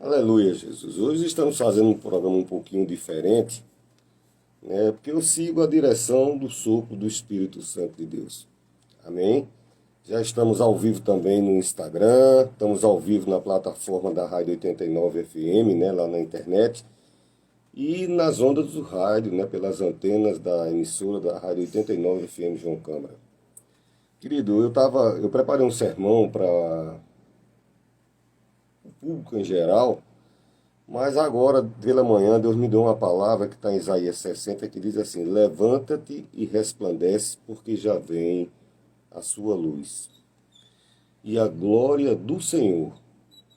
Aleluia, Jesus. Hoje estamos fazendo um programa um pouquinho diferente, né? Porque eu sigo a direção do sopro do Espírito Santo de Deus. Amém? Já estamos ao vivo também no Instagram, estamos ao vivo na plataforma da Rádio 89 FM, né? Lá na internet. E nas ondas do rádio, né? Pelas antenas da emissora da Rádio 89 FM João Câmara. Querido, eu preparei um sermão para o público em geral. Mas agora, pela manhã, Deus me deu uma palavra que está em Isaías 60, que diz assim: levanta-te e resplandece, porque já vem a sua luz. E a glória do Senhor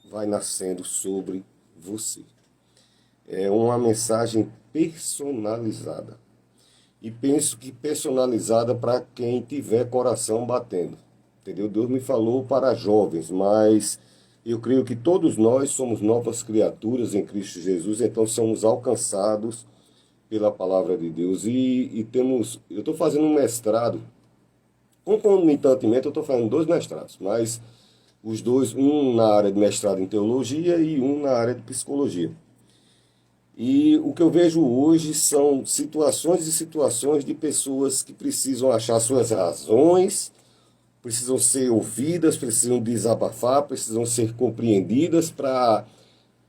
vai nascendo sobre você. É uma mensagem personalizada. E penso que personalizada para quem tiver coração batendo. Entendeu? Deus me falou para jovens, mas eu creio que todos nós somos novas criaturas em Cristo Jesus, então somos alcançados pela palavra de Deus. Eu estou fazendo um mestrado, concomitantemente eu estou fazendo dois mestrados, mas os dois, um na área de mestrado em teologia e um na área de psicologia. E o que eu vejo hoje são situações e situações de pessoas que precisam achar suas razões, precisam ser ouvidas, precisam desabafar, precisam ser compreendidas para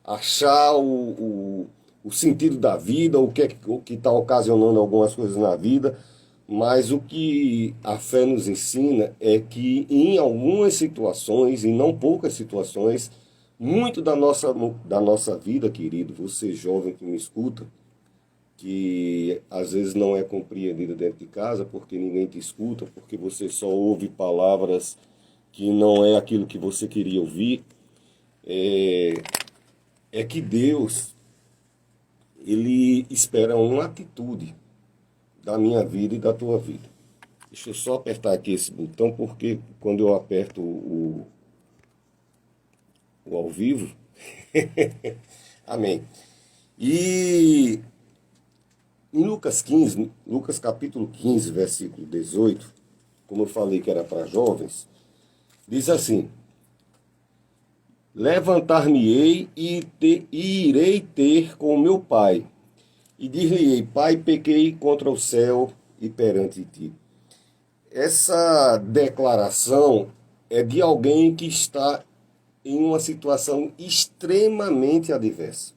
achar o sentido da vida, o que está ocasionando algumas coisas na vida. Mas o que a fé nos ensina é que em algumas situações, e não poucas situações, muito da nossa vida, querido, você jovem que me escuta, que às vezes não é compreendida dentro de casa porque ninguém te escuta, porque você só ouve palavras que não é aquilo que você queria ouvir, é, é que Deus, Ele espera uma atitude da minha vida e da tua vida. Deixa eu só apertar aqui esse botão, porque quando eu aperto o ao vivo, amém. E em Lucas 15, Lucas capítulo 15, versículo 18, como eu falei que era para jovens, diz assim: levantar-me-ei e irei ter com meu pai, e dir-lhe-ei: Pai, pequei contra o céu e perante ti. Essa declaração é de alguém que está em uma situação extremamente adversa.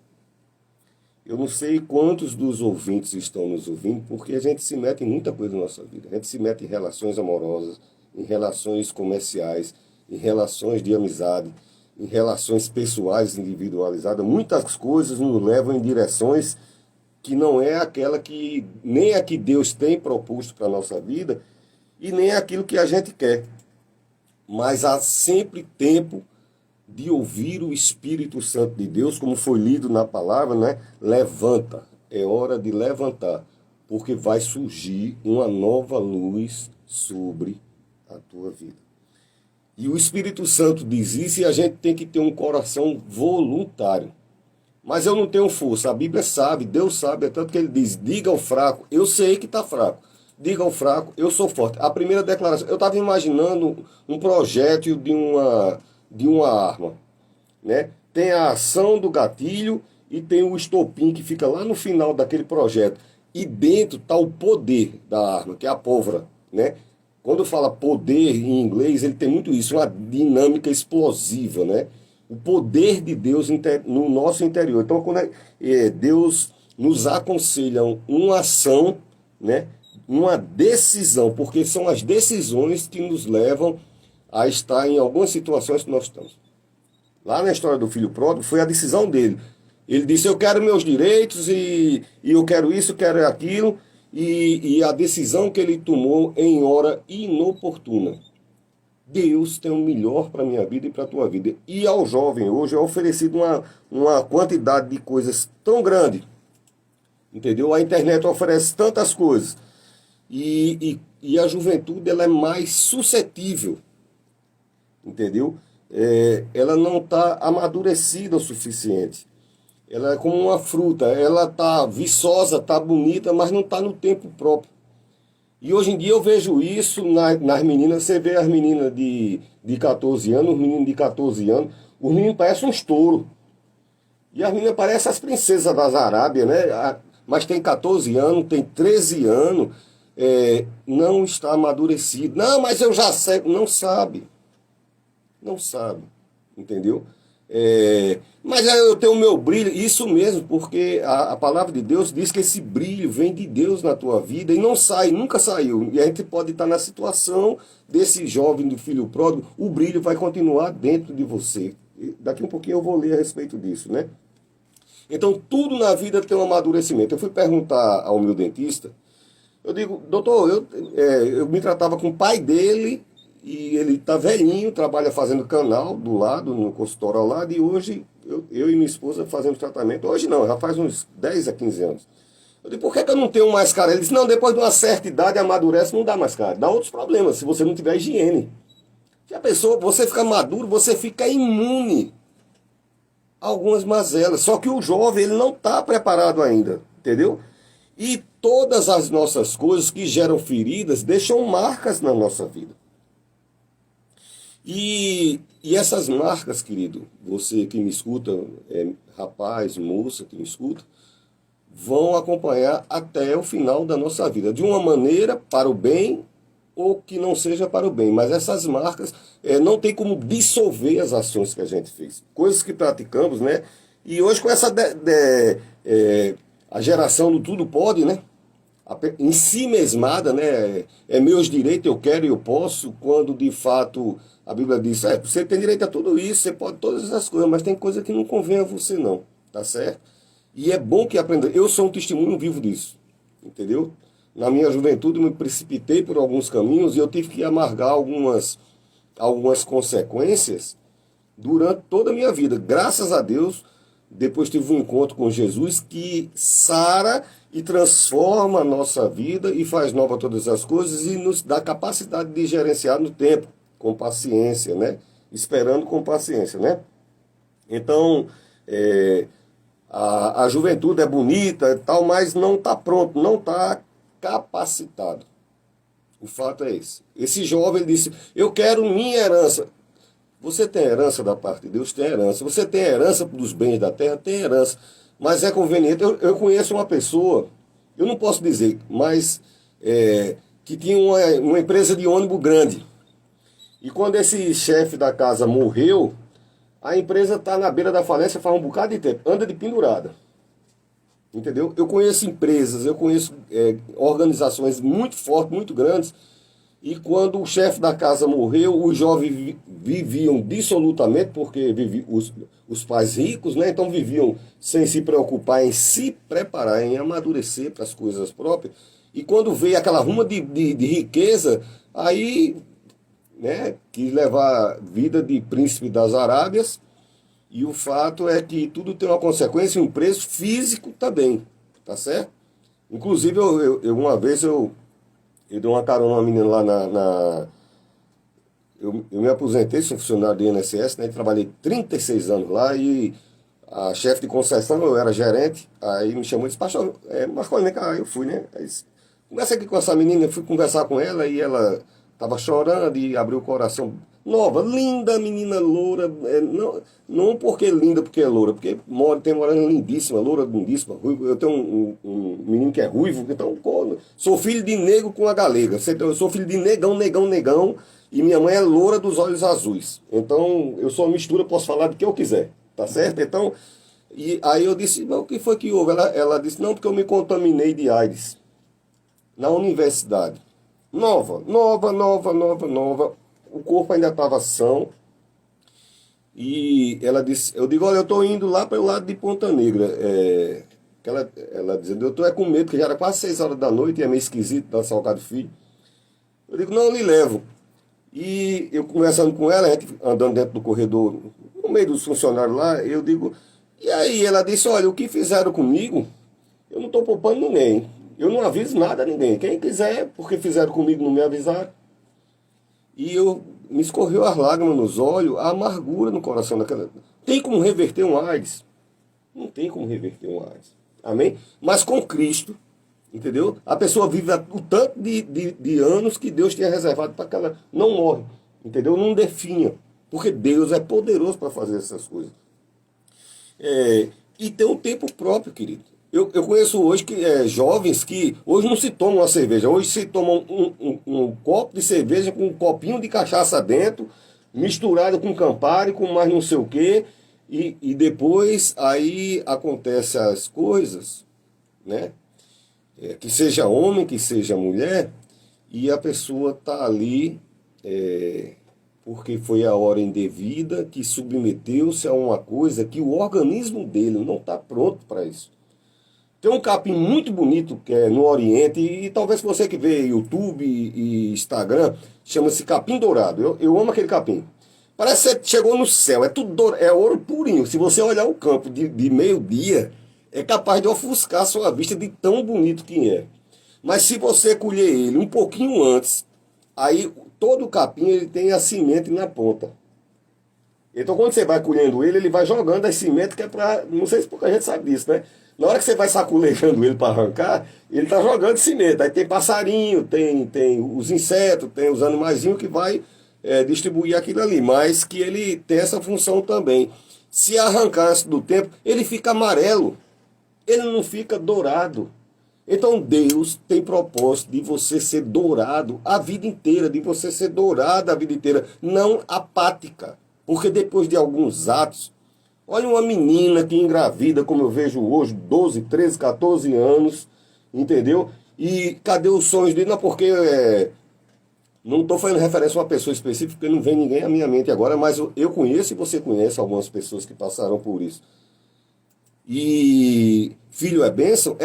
Eu não sei quantos dos ouvintes estão nos ouvindo, porque a gente se mete em muita coisa na nossa vida. A gente se mete em relações amorosas, em relações comerciais, em relações de amizade, em relações pessoais individualizadas. Muitas coisas nos levam em direções que não é aquela que nem a que Deus tem proposto para a nossa vida e nem aquilo que a gente quer. Mas há sempre tempo de ouvir o Espírito Santo de Deus, como foi lido na palavra, né? Levanta, é hora de levantar, porque vai surgir uma nova luz sobre a tua vida. E o Espírito Santo diz isso e a gente tem que ter um coração voluntário. Mas eu não tenho força, a Bíblia sabe, Deus sabe, é tanto que ele diz: diga ao fraco, eu sei que está fraco. Diga ao fraco, eu sou forte. A primeira declaração, eu estava imaginando um projétil de uma arma, né? Tem a ação do gatilho e tem o estopim que fica lá no final daquele projeto. E dentro está o poder da arma, que é a pólvora, né? Quando fala poder em inglês, ele tem muito isso, uma dinâmica explosiva, né? O poder de Deus no nosso interior. Então, quando Deus nos aconselha uma ação, né? Uma decisão, porque são as decisões que nos levam a estar em algumas situações que nós estamos. Lá na história do filho pródigo, foi a decisão dele. Ele disse: eu quero meus direitos e eu quero isso, eu quero aquilo. E a decisão que ele tomou em hora inoportuna. Deus tem o melhor para a minha vida e para a tua vida. E ao jovem hoje é oferecido uma quantidade de coisas tão grande. Entendeu? A internet oferece tantas coisas. E a juventude ela é mais suscetível. Entendeu? Ela não está amadurecida o suficiente. Ela é como uma fruta. Ela está viçosa, está bonita, mas não está no tempo próprio. E hoje em dia eu vejo isso nas meninas. Você vê as meninas de 14 anos, os meninos de 14 anos, os meninos parecem uns touros. E as meninas parecem as princesas das Arábias, né? Mas tem 14 anos, tem 13 anos, não está amadurecido. Não, mas eu já sei. Não sabe. Não sabe. Entendeu? Mas aí eu tenho o meu brilho, isso mesmo, porque a palavra de Deus diz que esse brilho vem de Deus na tua vida e não sai, nunca saiu. E a gente pode estar na situação desse jovem do filho pródigo, o brilho vai continuar dentro de você. E daqui um pouquinho eu vou ler a respeito disso, né? Então tudo na vida tem um amadurecimento. Eu fui perguntar ao meu dentista, eu digo, doutor, eu me tratava com o pai dele. E ele está velhinho, trabalha fazendo canal do lado, no consultório ao lado, e hoje eu e minha esposa fazemos tratamento. Hoje não, já faz uns 10 a 15 anos. Eu disse, por que eu não tenho mais cara? Ele disse, não, depois de uma certa idade amadurece, não dá mais cara. Dá outros problemas, se você não tiver higiene. Já pensou, você fica maduro, você fica imune a algumas mazelas. Só que o jovem, ele não está preparado ainda, entendeu? E todas as nossas coisas que geram feridas deixam marcas na nossa vida. E essas marcas, querido, você que me escuta, rapaz, moça que me escuta, vão acompanhar até o final da nossa vida. De uma maneira para o bem ou que não seja para o bem. Mas essas marcas não tem como dissolver as ações que a gente fez. Coisas que praticamos, né? E hoje com essa a geração do tudo pode, né? Em si mesmada, né? É meus direitos, eu quero e eu posso, quando de fato a Bíblia diz, você tem direito a tudo isso, você pode todas essas coisas, mas tem coisa que não convém a você não, tá certo? E é bom que aprenda, eu sou um testemunho vivo disso, entendeu? Na minha juventude eu me precipitei por alguns caminhos e eu tive que amargar algumas consequências durante toda a minha vida. Graças a Deus, depois tive um encontro com Jesus que sara e transforma a nossa vida e faz nova todas as coisas e nos dá capacidade de gerenciar no tempo, com paciência, né? Esperando com paciência, né? Então, a juventude é bonita e tal, mas não está pronto, não está capacitado. O fato é esse. Esse jovem disse, eu quero minha herança. Você tem herança da parte de Deus? Tem herança. Você tem herança dos bens da terra? Tem herança. Mas é conveniente. Eu conheço uma pessoa, eu não posso dizer, mas que tinha uma empresa de ônibus grande. E quando esse chefe da casa morreu, a empresa está na beira da falência faz um bocado de tempo, anda de pendurada. Entendeu? Eu conheço empresas, eu conheço organizações muito fortes, muito grandes, e quando o chefe da casa morreu, os jovens viviam dissolutamente, porque os pais ricos, né? Então viviam sem se preocupar em se preparar, em amadurecer para as coisas próprias. E quando veio aquela ruma de riqueza, aí, né, quis levar vida de príncipe das Arábias, e o fato é que tudo tem uma consequência e um preço físico também, tá certo? Inclusive, uma vez eu dei uma carona a uma menina lá eu me aposentei, sou funcionário do INSS, né? Trabalhei 36 anos lá e a chefe de concessão, eu era gerente, aí me chamou e disse, pastor, Marcos, vem cá, eu fui, né? Aí disse, conversa aqui com essa menina, eu fui conversar com ela e ela estava chorando e abriu o coração. Nova, linda menina loura, não porque linda, porque é loura, porque tem morena lindíssima, loura lindíssima, ruiva. Eu tenho um menino que é ruivo, então sou filho de negro com a galega. Eu sou filho de negão, e minha mãe é loura dos olhos azuis. Então eu sou uma mistura, posso falar do que eu quiser, tá certo? Então, e aí eu disse, mas o que foi que houve? Ela disse, não, porque eu me contaminei de AIDS na universidade. Nova. O corpo ainda estava são. E ela disse, eu digo, olha, eu estou indo lá para o lado de Ponta Negra. Ela dizendo, eu estou com medo, porque já era quase 6 horas da noite e é meio esquisito dar Salgado Filho. Eu digo, não, eu lhe levo. E eu conversando com ela, a gente andando dentro do corredor, no meio dos funcionários lá, eu digo, e aí ela disse, olha, o que fizeram comigo, eu não estou poupando ninguém. Eu não aviso nada a ninguém. Quem quiser, porque fizeram comigo, não me avisaram. E me escorreu as lágrimas nos olhos, a amargura no coração daquela. Tem como reverter um AIDS? Não tem como reverter um AIDS. Amém? Mas com Cristo, entendeu? A pessoa vive o tanto de anos que Deus tinha reservado para que ela não morre. Entendeu? Não definha. Porque Deus é poderoso para fazer essas coisas. E tem um tempo próprio, querido. Eu conheço hoje jovens que hoje não se tomam uma cerveja, hoje se tomam um copo de cerveja com um copinho de cachaça dentro, misturado com Campari, com mais não sei o quê, e depois aí acontecem as coisas, né? Que seja homem, que seja mulher, e a pessoa está ali porque foi a hora indevida, que submeteu-se a uma coisa que o organismo dele não está pronto para isso. Tem um capim muito bonito que é no Oriente, e talvez você que vê YouTube e Instagram, chama-se capim dourado. Eu amo aquele capim. Parece que você chegou no céu, é tudo dourado, é ouro purinho. Se você olhar o campo de meio-dia, é capaz de ofuscar a sua vista de tão bonito que é. Mas se você colher ele um pouquinho antes, aí todo o capim ele tem a semente na ponta. Então quando você vai colhendo ele, ele vai jogando as sementes que é para... Não sei se pouca gente sabe disso, né? Na hora que você vai saculejando ele para arrancar, ele está jogando semente. Aí tem passarinho, tem os insetos, tem os animaizinhos que vai distribuir aquilo ali. Mas que ele tem essa função também. Se arrancar antes do tempo, ele fica amarelo. Ele não fica dourado. Então Deus tem propósito de você ser dourado a vida inteira, de você ser dourado a vida inteira, não apática. Porque depois de alguns atos, olha uma menina que engravida, como eu vejo hoje, 12, 13, 14 anos, entendeu? E cadê os sonhos dele? Não, porque não estou fazendo referência a uma pessoa específica, porque não vem ninguém à minha mente agora, mas eu conheço e você conhece algumas pessoas que passaram por isso. E filho é bênção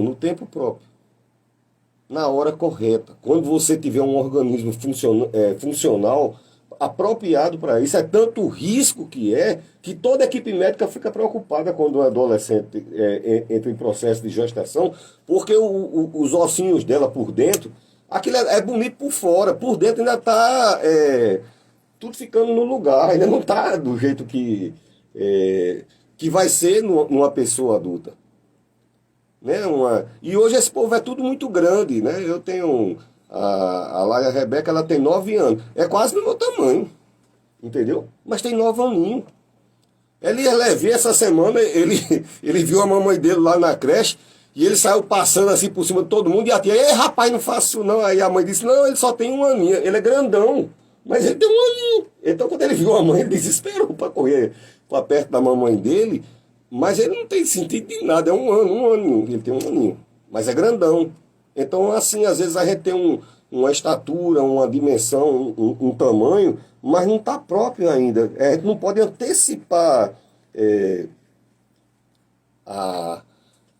no tempo próprio, na hora correta. Quando você tiver um organismo funcional, apropriado para isso, é tanto risco que toda equipe médica fica preocupada quando um adolescente entra em processo de gestação, porque os ossinhos dela por dentro, aquilo é bonito por fora, por dentro ainda está tudo ficando no lugar, ainda não está do jeito que vai ser numa pessoa adulta. Né? E hoje esse povo é tudo muito grande, né? Eu tenho... A Laia Rebeca, ela tem 9 anos. É quase do meu tamanho. Entendeu? Mas tem 9 aninhos. Ele ia levar essa semana, ele viu a mamãe dele lá na creche, e ele saiu passando assim por cima de todo mundo, e a tia, ei, rapaz, não faça isso não. Aí a mãe disse, não, ele só tem 1 aninho. Ele é grandão, mas ele tem 1 aninho. Então quando ele viu a mãe, ele desesperou para correr para perto da mamãe dele, mas ele não tem sentido de nada, é 1 aninho. Ele tem 1 aninho, mas é grandão. Então, assim, às vezes a gente tem uma estatura, uma dimensão, um tamanho, mas não está próprio ainda. A gente não pode antecipar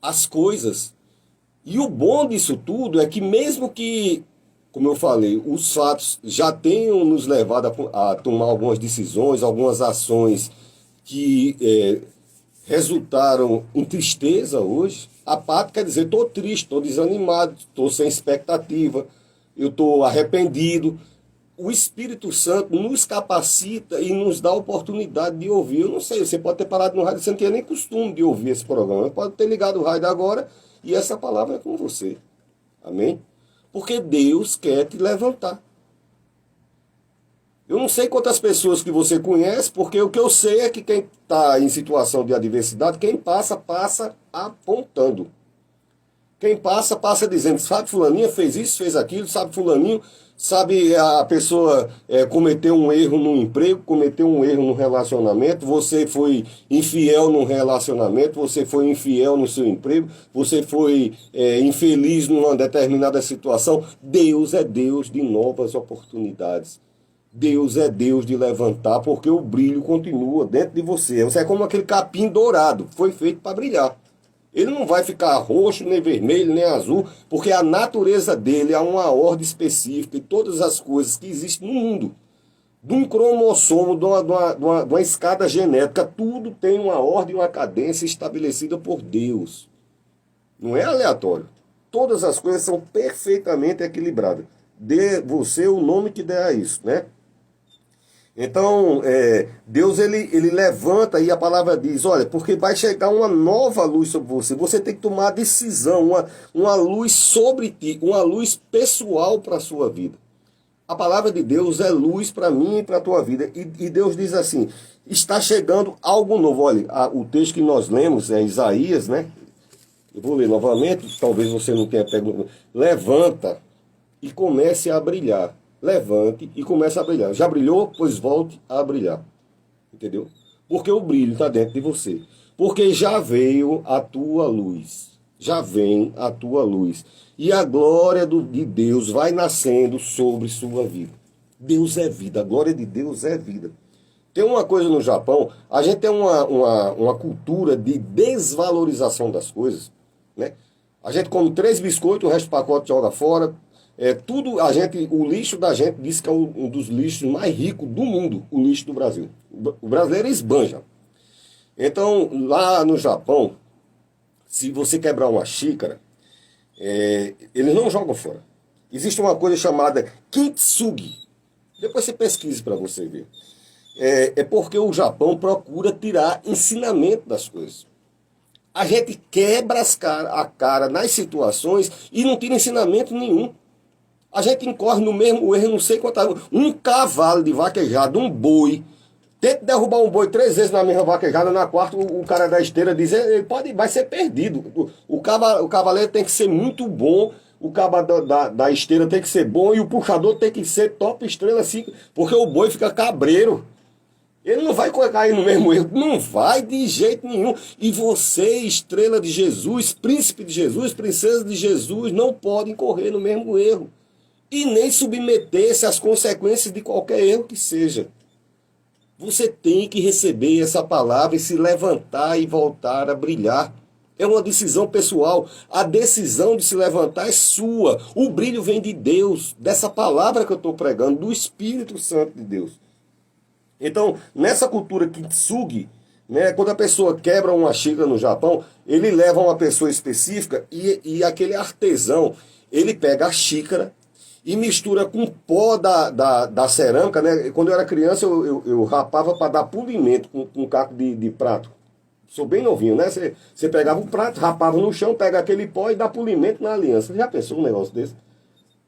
as coisas. E o bom disso tudo é que mesmo que, como eu falei, os fatos já tenham nos levado a tomar algumas decisões, algumas ações que resultaram em tristeza hoje. Apático quer dizer, estou triste, estou desanimado, estou sem expectativa, eu estou arrependido. O Espírito Santo nos capacita e nos dá a oportunidade de ouvir. Eu não sei, você pode ter parado no rádio, você não tinha nem costume de ouvir esse programa. Pode ter ligado o rádio agora e essa palavra é com você. Amém? Porque Deus quer te levantar. Eu não sei quantas pessoas que você conhece, porque o que eu sei é que quem está em situação de adversidade, quem passa, passa apontando. Quem passa, passa dizendo, sabe fulaninha fez isso, fez aquilo, sabe fulaninho, sabe a pessoa cometeu um erro no emprego, cometeu um erro no relacionamento, você foi infiel no relacionamento, você foi infiel no seu emprego, você foi infeliz numa determinada situação. Deus é Deus de novas oportunidades. Deus é Deus de levantar, porque o brilho continua dentro de você. Você é como aquele capim dourado, foi feito para brilhar. Ele não vai ficar roxo, nem vermelho, nem azul, porque a natureza dele é uma ordem específica, e todas as coisas que existem no mundo, de um cromossomo, de uma escada genética, tudo tem uma ordem, uma cadência estabelecida por Deus. Não é aleatório. Todas as coisas são perfeitamente equilibradas. Dê você o nome que der a isso, né? Então, Deus ele levanta e a palavra diz, olha, porque vai chegar uma nova luz sobre você. Você tem que tomar a decisão, uma luz sobre ti, uma luz pessoal para a sua vida. A palavra de Deus é luz para mim e para a tua vida. E Deus diz assim, está chegando algo novo. Olha, o texto que nós lemos é Isaías, né? Eu vou ler novamente, talvez você não tenha pego. Levanta e comece a brilhar. Levante e comece a brilhar. Já brilhou? Pois volte a brilhar. Entendeu? Porque o brilho está dentro de você. Porque já veio a tua luz. Já vem a tua luz. E a glória de Deus vai nascendo sobre sua vida. Deus é vida. A glória de Deus é vida. Tem uma coisa no Japão, a gente tem uma cultura de desvalorização das coisas, né? A gente come 3 biscoitos, o resto do pacote joga fora. Tudo, o lixo da gente diz que é um dos lixos mais ricos do mundo, o lixo do Brasil. O brasileiro esbanja. Então, lá no Japão, se você quebrar uma xícara, eles não jogam fora. Existe uma coisa chamada kintsugi. Depois você pesquise para você ver. É porque o Japão procura tirar ensinamento das coisas. A gente quebra a cara nas situações e não tira ensinamento nenhum. A gente incorre no mesmo erro, não sei quantas vezes. Um cavalo de vaquejada, um boi. Tenta derrubar um boi 3 vezes na mesma vaquejada, na quarta o cara da esteira diz, ele vai ser perdido. O cavaleiro tem que ser muito bom, o cabo da esteira tem que ser bom e o puxador tem que ser top estrela, assim, porque o boi fica cabreiro. Ele não vai cair no mesmo erro, não vai de jeito nenhum. E você, estrela de Jesus, príncipe de Jesus, princesa de Jesus, não podem correr no mesmo erro. E nem submeter-se às consequências de qualquer erro que seja. Você tem que receber essa palavra e se levantar e voltar a brilhar. É uma decisão pessoal. A decisão de se levantar é sua. O brilho vem de Deus, dessa palavra que eu estou pregando, do Espírito Santo de Deus. Então, nessa cultura kintsugi, né, quando a pessoa quebra uma xícara no Japão, ele leva uma pessoa específica e aquele artesão, ele pega a xícara e mistura com pó da cerâmica, né? Quando eu era criança, eu rapava para dar polimento com um caco de prato. Sou bem novinho, né? Você pegava o prato, rapava no chão, pega aquele pó e dá polimento na aliança. Você já pensou um negócio desse?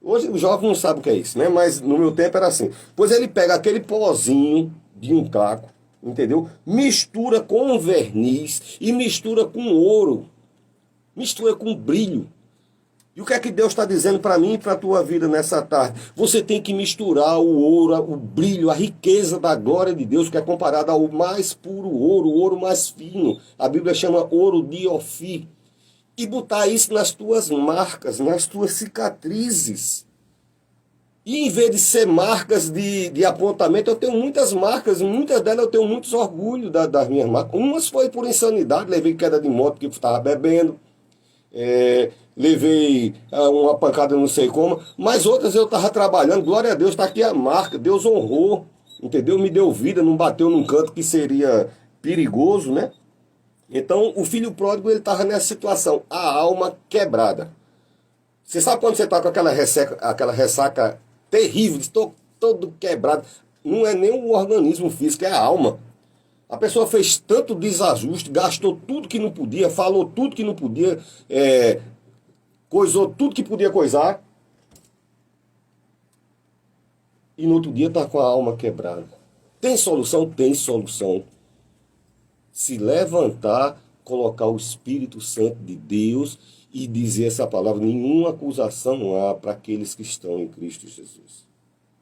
Hoje o jovem não sabe o que é isso, né? Mas no meu tempo era assim. Pois ele pega aquele pozinho de um caco, entendeu? Mistura com verniz e mistura com ouro. Mistura com brilho. E o que é que Deus está dizendo para mim e para a tua vida nessa tarde? Você tem que misturar o ouro, o brilho, a riqueza da glória de Deus, que é comparada ao mais puro ouro, o ouro mais fino. A Bíblia chama ouro de Ofir. E botar isso nas tuas marcas, nas tuas cicatrizes. E em vez de ser marcas de apontamento, eu tenho muitas marcas, muitas delas eu tenho muitos orgulhos das minhas marcas. Umas foi por insanidade, levei queda de moto que eu estava bebendo. Levei uma pancada não sei como, mas outras eu estava trabalhando, glória a Deus, está aqui a marca, Deus honrou, entendeu? Me deu vida, não bateu num canto que seria perigoso, né? Então, o filho pródigo, ele estava nessa situação, a alma quebrada. Você sabe quando você está com aquela ressaca terrível, estou todo quebrado, não é nem o organismo físico, é a alma. A pessoa fez tanto desajuste, gastou tudo que não podia, falou tudo que não podia, coisou tudo que podia coisar. E no outro dia está com a alma quebrada. Tem solução? Tem solução. Se levantar, colocar o Espírito Santo de Deus e dizer essa palavra. Nenhuma acusação há para aqueles que estão em Cristo Jesus.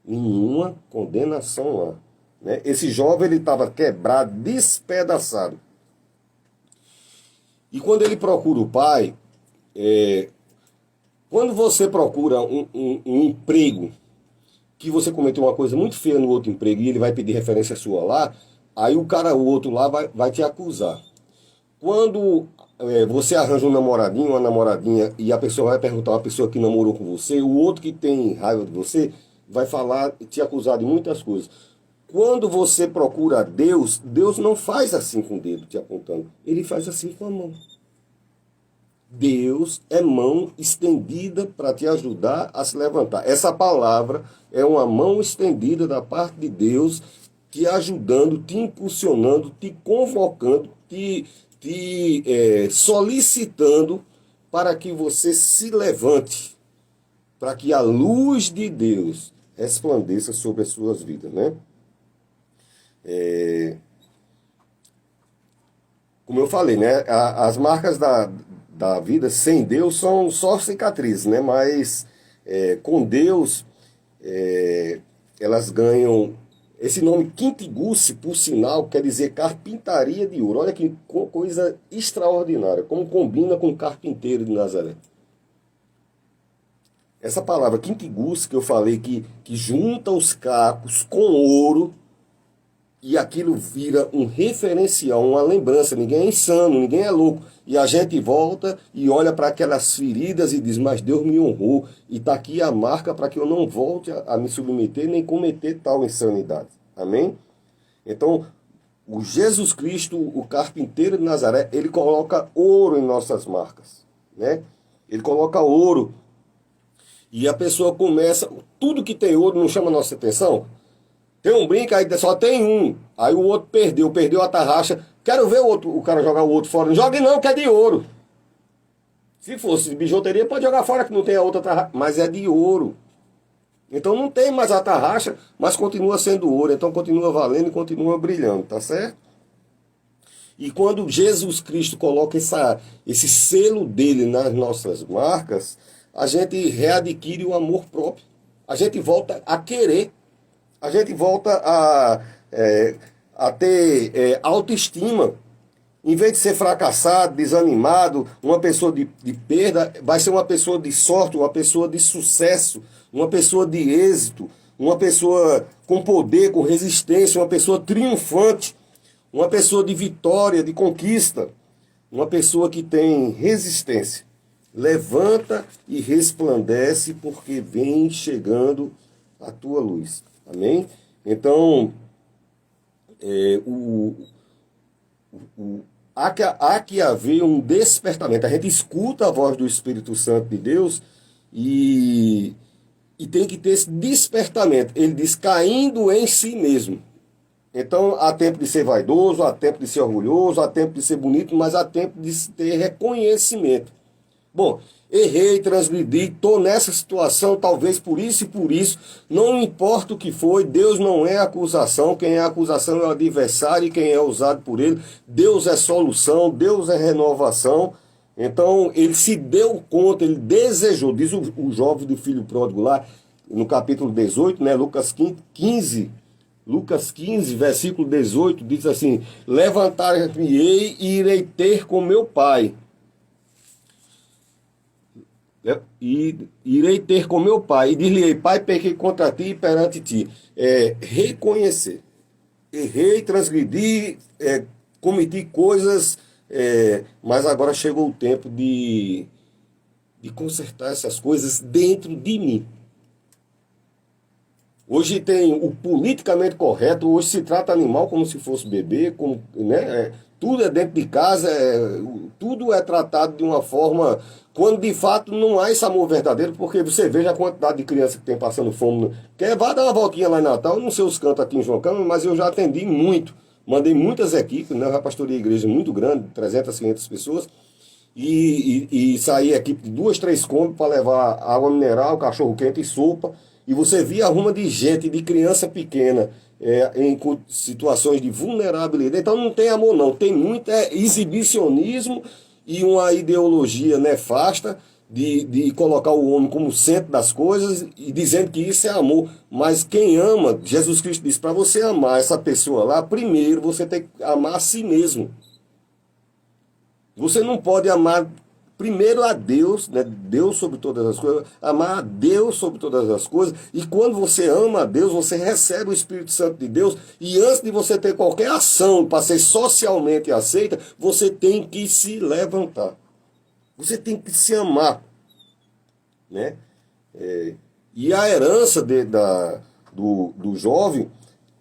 Nenhuma condenação há. Né? Esse jovem ele estava quebrado, despedaçado. E quando ele procura o pai, quando você procura um emprego, que você cometeu uma coisa muito feia no outro emprego e ele vai pedir referência sua lá, aí o outro lá vai te acusar. Quando você arranja um namoradinho, uma namoradinha, e a pessoa vai perguntar a pessoa que namorou com você, o outro que tem raiva de você vai falar e te acusar de muitas coisas. Quando você procura Deus, Deus não faz assim com o dedo te apontando, ele faz assim com a mão. Deus é mão estendida para te ajudar a se levantar. Essa palavra é uma mão estendida da parte de Deus, te ajudando, te impulsionando, te convocando, te solicitando para que você se levante, para que a luz de Deus resplandeça sobre as suas vidas, né? Como eu falei, né? As marcas da vida sem Deus são só cicatrizes, né? Mas com Deus, elas ganham. Esse nome Quintiguce, por sinal, quer dizer carpintaria de ouro. Olha que coisa extraordinária, como combina com carpinteiro de Nazaré. Essa palavra Quintiguce que eu falei que junta os cacos com ouro e aquilo vira um referencial, uma lembrança. Ninguém é insano, ninguém é louco. E a gente volta e olha para aquelas feridas e diz, mas Deus me honrou e está aqui a marca para que eu não volte a me submeter nem cometer tal insanidade. Amém? Então, o Jesus Cristo, o carpinteiro de Nazaré, ele coloca ouro em nossas marcas, né? Ele coloca ouro. E a pessoa começa, tudo que tem ouro não chama a nossa atenção? Tem um brinco, aí só tem um. Aí o outro perdeu a tarraxa. Quero ver o cara jogar o outro fora. Não jogue não, que é de ouro. Se fosse de bijuteria, pode jogar fora que não tem a outra tarraxa. Mas é de ouro. Então não tem mais a tarraxa, mas continua sendo ouro. Então continua valendo e continua brilhando, tá certo? E quando Jesus Cristo coloca esse selo dele nas nossas marcas, a gente readquire o amor próprio. A gente volta a querer. A gente volta a ter autoestima. Em vez de ser fracassado, desanimado, uma pessoa de perda, vai ser uma pessoa de sorte, uma pessoa de sucesso, uma pessoa de êxito, uma pessoa com poder, com resistência, uma pessoa triunfante, uma pessoa de vitória, de conquista, uma pessoa que tem resistência. Levanta e resplandece, porque vem chegando a tua luz. Amém? Então, há que haver um despertamento. A gente escuta a voz do Espírito Santo de Deus e tem que ter esse despertamento. Ele diz, caindo em si mesmo. Então, há tempo de ser vaidoso, há tempo de ser orgulhoso, há tempo de ser bonito, mas há tempo de ter reconhecimento. Bom, errei, transgredi, estou nessa situação, talvez por isso e por isso, não importa o que foi, Deus não é acusação, quem é acusação é o adversário e quem é usado por ele. Deus é solução, Deus é renovação. Então, ele se deu conta, ele desejou, diz o jovem do filho pródigo lá, no capítulo 18, né, Lucas 15, versículo 18, diz assim, levantar-me-ei e irei ter com meu pai. E irei ter com meu pai, e dir-lhe-ei, pai, pequei contra ti e perante ti. Reconhecer. Errei, transgredi, cometi coisas, mas agora chegou o tempo de consertar essas coisas dentro de mim. Hoje tem o politicamente correto, hoje se trata animal como se fosse bebê, como, né? Tudo é dentro de casa, tudo é tratado de uma forma, quando de fato não há esse amor verdadeiro, porque você veja a quantidade de crianças que tem passando fome. Vá dar uma voltinha lá em Natal, eu não sei os cantos aqui em João Câmara, mas eu já atendi muito, mandei muitas equipes, né? Eu já pastorei igreja muito grande, 300, 500 pessoas, e saí equipe de 2, 3 Kombi para levar água mineral, cachorro quente e sopa. E você via a ruma de gente, de criança pequena, em situações de vulnerabilidade. Então não tem amor não, tem muito exibicionismo e uma ideologia nefasta de colocar o homem como centro das coisas e dizendo que isso é amor. Mas quem ama, Jesus Cristo disse, para você amar essa pessoa lá, primeiro você tem que amar a si mesmo. Você não pode amar primeiro a Deus, né? Deus sobre todas as coisas, amar a Deus sobre todas as coisas, e quando você ama a Deus, você recebe o Espírito Santo de Deus, e antes de você ter qualquer ação para ser socialmente aceita, você tem que se levantar. Você tem que se amar, né? E a herança do jovem,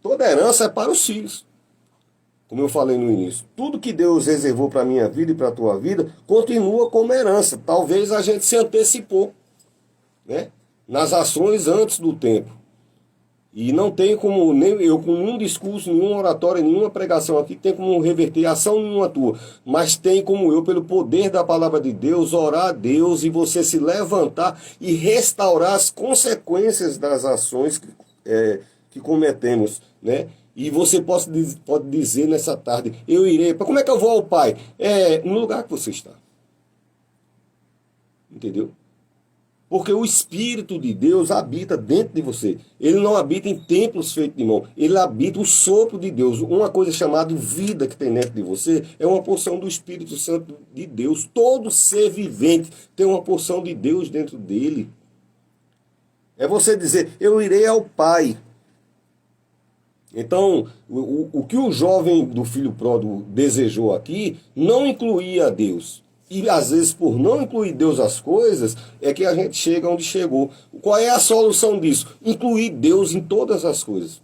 toda herança é para os filhos. Como eu falei no início, tudo que Deus reservou para a minha vida e para a tua vida, continua como herança. Talvez a gente se antecipou, né? Nas ações antes do tempo. E não tem como, nem eu com nenhum discurso, nenhuma oratória, nenhuma pregação aqui, tem como reverter ação nenhuma tua. Mas tem como eu, pelo poder da palavra de Deus, orar a Deus e você se levantar e restaurar as consequências das ações que cometemos, né? E você pode dizer nessa tarde, eu irei, como é que eu vou ao Pai? No lugar que você está. Entendeu? Porque o Espírito de Deus habita dentro de você. Ele não habita em templos feitos de mão. Ele habita o sopro de Deus. Uma coisa chamada vida que tem dentro de você é uma porção do Espírito Santo de Deus. Todo ser vivente tem uma porção de Deus dentro dele. É você dizer, eu irei ao Pai. Então, o que o jovem do filho pródigo desejou aqui não incluía Deus. E às vezes, por não incluir Deus as coisas, é que a gente chega onde chegou. Qual é a solução disso? Incluir Deus em todas as coisas.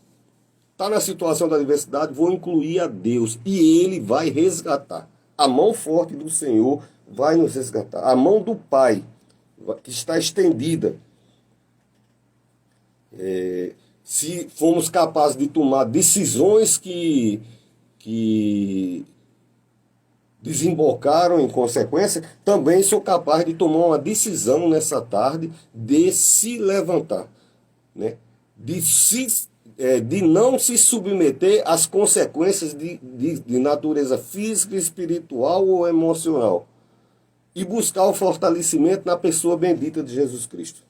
Está na situação da adversidade, vou incluir a Deus. E Ele vai resgatar. A mão forte do Senhor vai nos resgatar. A mão do Pai, que está estendida. Se formos capazes de tomar decisões que desembocaram em consequência, também sou capaz de tomar uma decisão nessa tarde de se levantar, né? De não se submeter às consequências de natureza física, espiritual ou emocional e buscar o fortalecimento na pessoa bendita de Jesus Cristo.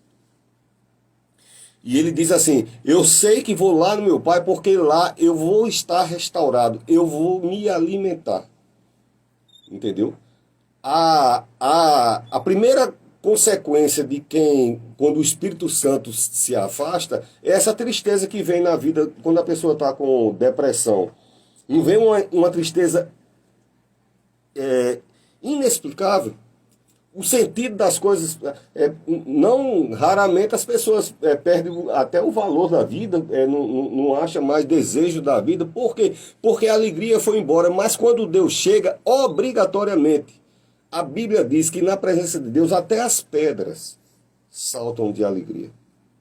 E ele diz assim, eu sei que vou lá no meu Pai porque lá eu vou estar restaurado, eu vou me alimentar. Entendeu? A primeira consequência de quando o Espírito Santo se afasta, é essa tristeza que vem na vida quando a pessoa está com depressão. Não vem uma tristeza inexplicável. O sentido das coisas, não raramente as pessoas perdem até o valor da vida, não acham mais desejo da vida. Por quê? Porque a alegria foi embora. Mas quando Deus chega, obrigatoriamente, a Bíblia diz que na presença de Deus até as pedras saltam de alegria.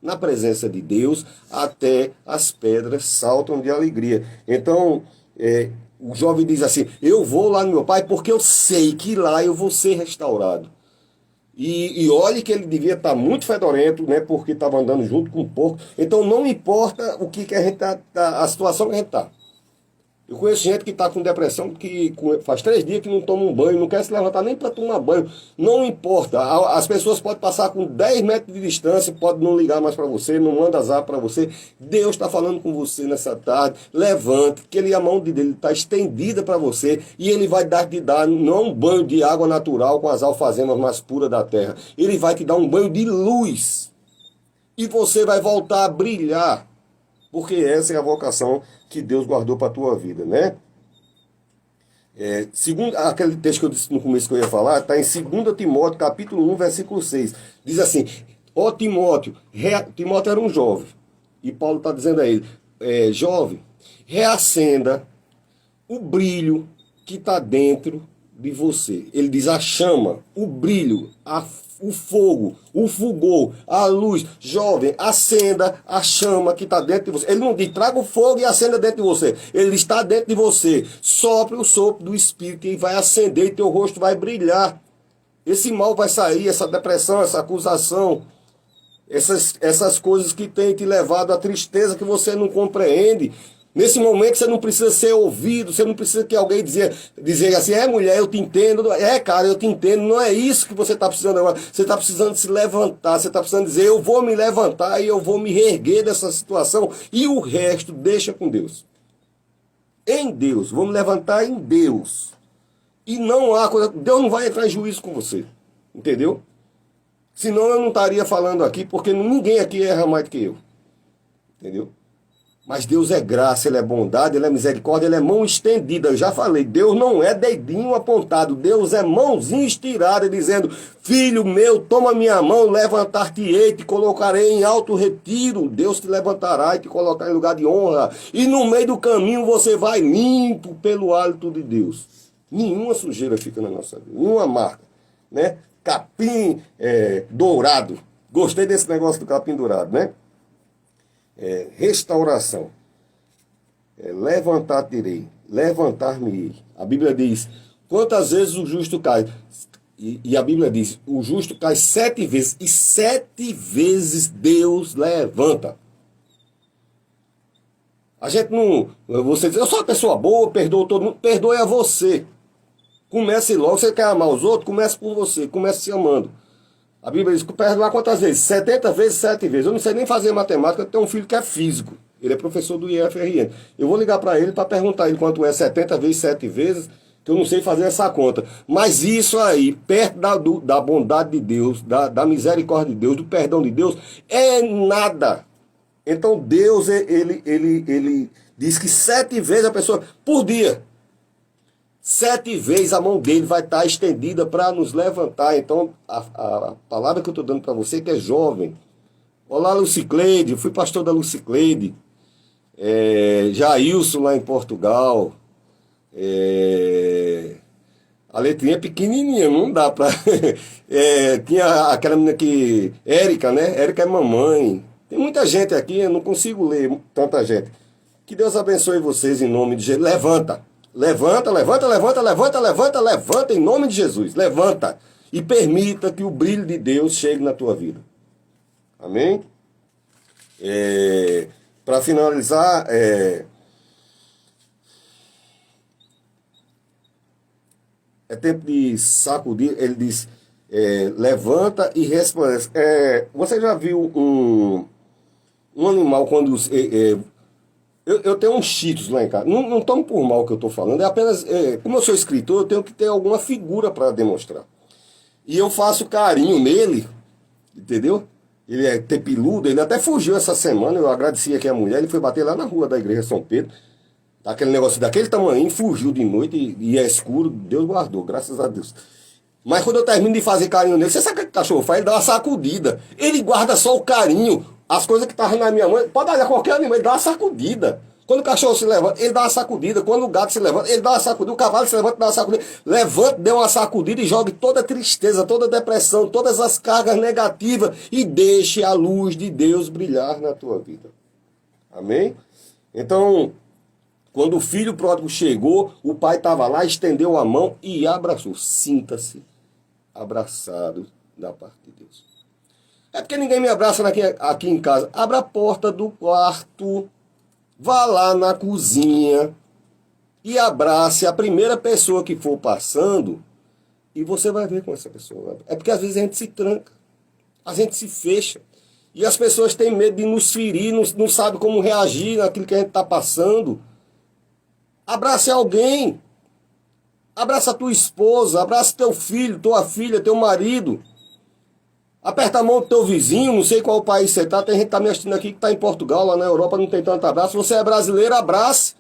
Na presença de Deus, até as pedras saltam de alegria. Então, o jovem diz assim, eu vou lá no meu Pai porque eu sei que lá eu vou ser restaurado. E olhe que ele devia estar muito fedorento, né? Porque estava andando junto com o porco. Então não importa o que a gente a situação que a gente está. Eu conheço gente que está com depressão, que faz 3 dias que não toma um banho, não quer se levantar nem para tomar banho. Não importa. As pessoas podem passar com 10 metros de distância, podem não ligar mais para você, não manda zap para você. Deus está falando com você nessa tarde. Levante, que a mão dele está estendida para você e ele vai te dar não um banho de água natural com as alfazemas mais puras da terra. Ele vai te dar um banho de luz. E você vai voltar a brilhar. Porque essa é a vocação que Deus guardou para a tua vida, né? Segundo aquele texto que eu disse no começo que eu ia falar, está em 2 Timóteo, capítulo 1, versículo 6. Diz assim, ó Timóteo, Timóteo era um jovem, e Paulo está dizendo a ele, jovem, reacenda o brilho que está dentro de você. Ele diz a chama, o brilho, o fogo, o fulgor, a luz. Jovem, acenda a chama que está dentro de você. Ele não diz, traga o fogo e acenda dentro de você. Ele está dentro de você. Sopre o sopro do Espírito e vai acender e teu rosto vai brilhar. Esse mal vai sair, essa depressão, essa acusação, essas coisas que têm te levado à tristeza que você não compreende. Nesse momento você não precisa ser ouvido, você não precisa que alguém dizer assim, mulher, eu te entendo, cara, eu te entendo, não é isso que você está precisando agora. Você está precisando se levantar, você está precisando dizer, eu vou me levantar e eu vou me reerguer dessa situação e o resto deixa com Deus. Em Deus, vou me levantar em Deus. E não há coisa, Deus não vai entrar em juízo com você, entendeu? Senão eu não estaria falando aqui, porque ninguém aqui erra mais do que eu, entendeu? Mas Deus é graça, Ele é bondade, Ele é misericórdia, Ele é mão estendida. Eu já falei, Deus não é dedinho apontado, Deus é mãozinha estirada, dizendo, filho meu, toma minha mão, levantar-te-ei, te colocarei em alto retiro. Deus te levantará e te colocará em lugar de honra. E no meio do caminho você vai limpo pelo hálito de Deus. Nenhuma sujeira fica na nossa vida, nenhuma marca, né? Capim dourado. Gostei desse negócio do capim dourado, né? restauração. Levantar-te-irei, levantar-me-ei. A Bíblia diz, quantas vezes o justo cai? E a Bíblia diz, o justo cai 7 vezes, e 7 vezes Deus levanta. A gente não... Você diz, eu sou uma pessoa boa, perdoo todo mundo. Perdoe a você. Comece logo. Você quer amar os outros? Comece por você. Comece se amando. A Bíblia diz, perdoar quantas vezes? 70 vezes, 7 vezes. Eu não sei nem fazer matemática, eu tenho um filho que é físico. Ele é professor do IFRN. Eu vou ligar para ele para perguntar ele quanto é 70 vezes, 7 vezes, que eu não sei fazer essa conta. Mas isso aí, perto da bondade de Deus, da misericórdia de Deus, do perdão de Deus, é nada. Então Deus, ele diz que 7 vezes a pessoa, por dia, 7 vezes a mão dele vai estar estendida para nos levantar. Então, a palavra que eu estou dando para você, que é jovem. Olá, Lucicleide, eu fui pastor da Lucicleide. Jailson lá em Portugal. A letrinha é pequenininha, não dá para... tinha aquela menina que... Érica, né? Érica é mamãe. Tem muita gente aqui, eu não consigo ler tanta gente. Que Deus abençoe vocês em nome de Jesus. Levanta. Levanta, levanta, levanta, levanta, levanta, levanta em nome de Jesus. Levanta e permita que o brilho de Deus chegue na tua vida. Amém? Para finalizar, é tempo de sacudir. Ele diz, levanta e resplandece. Você já viu um animal quando... Eu tenho uns cheetos lá em casa. Não tomo por mal o que eu estou falando. É apenas... como eu sou escritor, eu tenho que ter alguma figura para demonstrar. E eu faço carinho nele. Entendeu? Ele é tepiludo. Ele até fugiu essa semana. Eu agradeci aqui a mulher. Ele foi bater lá na rua da igreja São Pedro. Aquele negócio daquele tamanho. Fugiu de noite e é escuro. Deus guardou. Graças a Deus. Mas quando eu termino de fazer carinho nele, você sabe o que o cachorro faz? Ele dá uma sacudida. Ele guarda só o carinho. As coisas que estavam na minha mão, pode olhar qualquer animal, ele dá uma sacudida. Quando o cachorro se levanta, ele dá uma sacudida. Quando o gato se levanta, ele dá uma sacudida. O cavalo se levanta, dá uma sacudida. Levanta, dê uma sacudida e jogue toda a tristeza, toda a depressão, todas as cargas negativas e deixe a luz de Deus brilhar na tua vida. Amém? Então, quando o filho pródigo chegou, o pai estava lá, estendeu a mão e abraçou. Sinta-se abraçado da parte de Deus. É porque ninguém me abraça aqui em casa. Abra a porta do quarto, vá lá na cozinha e abrace a primeira pessoa que for passando e você vai ver com essa pessoa. É porque às vezes a gente se tranca, a gente se fecha. E as pessoas têm medo de nos ferir, não sabem como reagir naquilo que a gente está passando. Abrace alguém. Abraça a tua esposa, abraça teu filho, tua filha, teu marido. Aperta a mão do teu vizinho, não sei qual país você está. Tem gente que está me assistindo aqui que está em Portugal, lá na Europa, não tem tanto abraço. Você é brasileiro, abrace.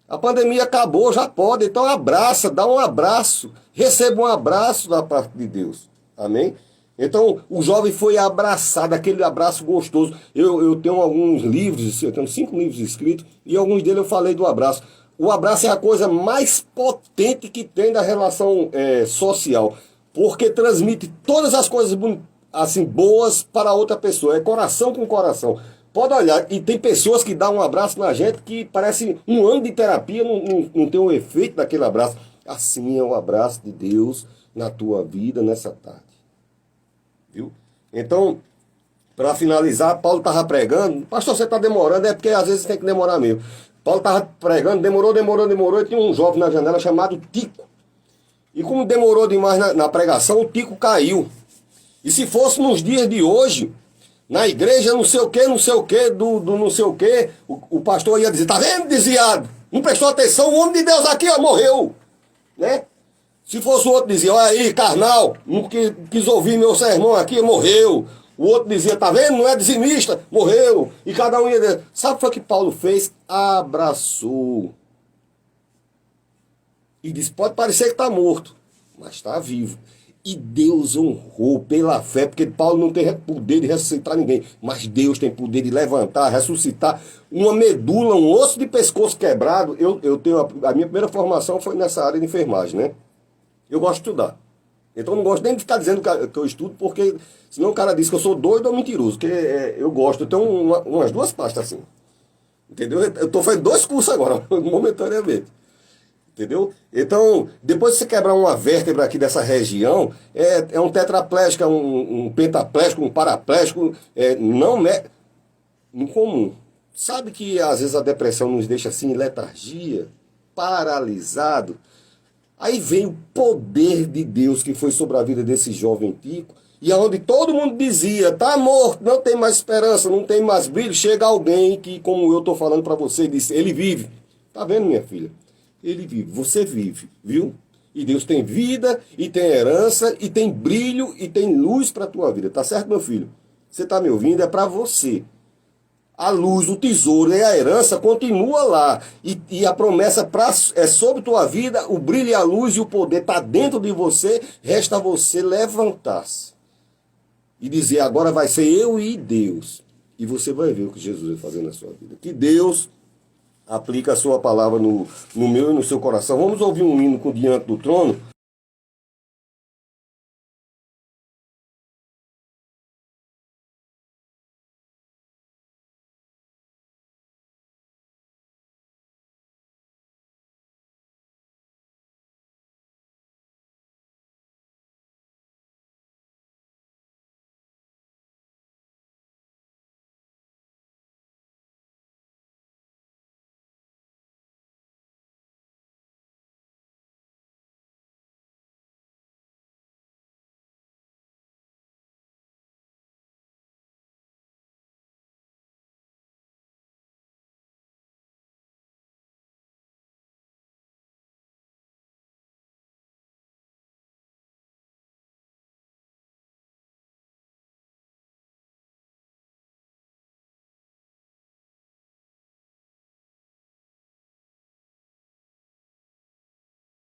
A pandemia acabou, já pode. Então abraça, dá um abraço. Receba um abraço da parte de Deus. Amém? Então o jovem foi abraçado, aquele abraço gostoso. Eu tenho alguns livros, eu tenho 5 livros escritos, e alguns deles eu falei do abraço. O abraço é a coisa mais potente que tem da relação social. Porque transmite todas as coisas assim, boas para outra pessoa. É coração com coração. Pode olhar, e tem pessoas que dão um abraço na gente que parece um ano de terapia, não tem o efeito daquele abraço. Assim é o abraço de Deus na tua vida nessa tarde. Viu? Então, para finalizar, Paulo estava pregando. Pastor, você está demorando, é porque às vezes tem que demorar mesmo. Paulo estava pregando, demorou, e tinha um jovem na janela chamado Tico. E como demorou demais na pregação, o Tico caiu. E se fosse nos dias de hoje, na igreja não sei o que, do não sei o que, o pastor ia dizer, tá vendo, desviado? Não prestou atenção, o homem de Deus aqui, ó, morreu. Né? Se fosse o outro, dizia, olha aí, carnal, não quis ouvir meu sermão aqui, morreu. O outro dizia, tá vendo, não é dizimista, morreu. E cada um ia dizer, sabe o que foi que Paulo fez? Abraçou. E disse, pode parecer que está morto, mas está vivo. E Deus honrou pela fé, porque Paulo não tem poder de ressuscitar ninguém, mas Deus tem poder de levantar, ressuscitar uma medula, um osso de pescoço quebrado. Eu tenho a minha primeira formação foi nessa área de enfermagem, né? Eu gosto de estudar. Então eu não gosto nem de ficar dizendo que eu estudo, porque senão o cara diz que eu sou doido ou mentiroso. Porque eu gosto, eu tenho umas duas pastas assim. Entendeu? Eu estou fazendo 2 cursos agora, momentaneamente. Entendeu? Então, depois de você quebrar uma vértebra aqui dessa região, é um tetraplégico, um pentaplégico, um paraplégico, não é incomum. Sabe que às vezes a depressão nos deixa assim em letargia, paralisado. Aí vem o poder de Deus que foi sobre a vida desse jovem Tico, e aonde todo mundo dizia, tá morto, não tem mais esperança, não tem mais brilho, chega alguém que, como eu estou falando para você, disse, ele vive. Tá vendo, minha filha? Ele vive, você vive, viu? E Deus tem vida, e tem herança, e tem brilho, e tem luz para a tua vida. Tá certo, meu filho? Você tá me ouvindo? É para você. A luz, o tesouro e a herança continua lá. E a promessa é sobre tua vida, o brilho e a luz e o poder está dentro de você. Resta você levantar-se e dizer, agora vai ser eu e Deus. E você vai ver o que Jesus vai fazer na sua vida. Que Deus aplique a sua palavra no meu e no seu coração. Vamos ouvir um hino com Diante do Trono.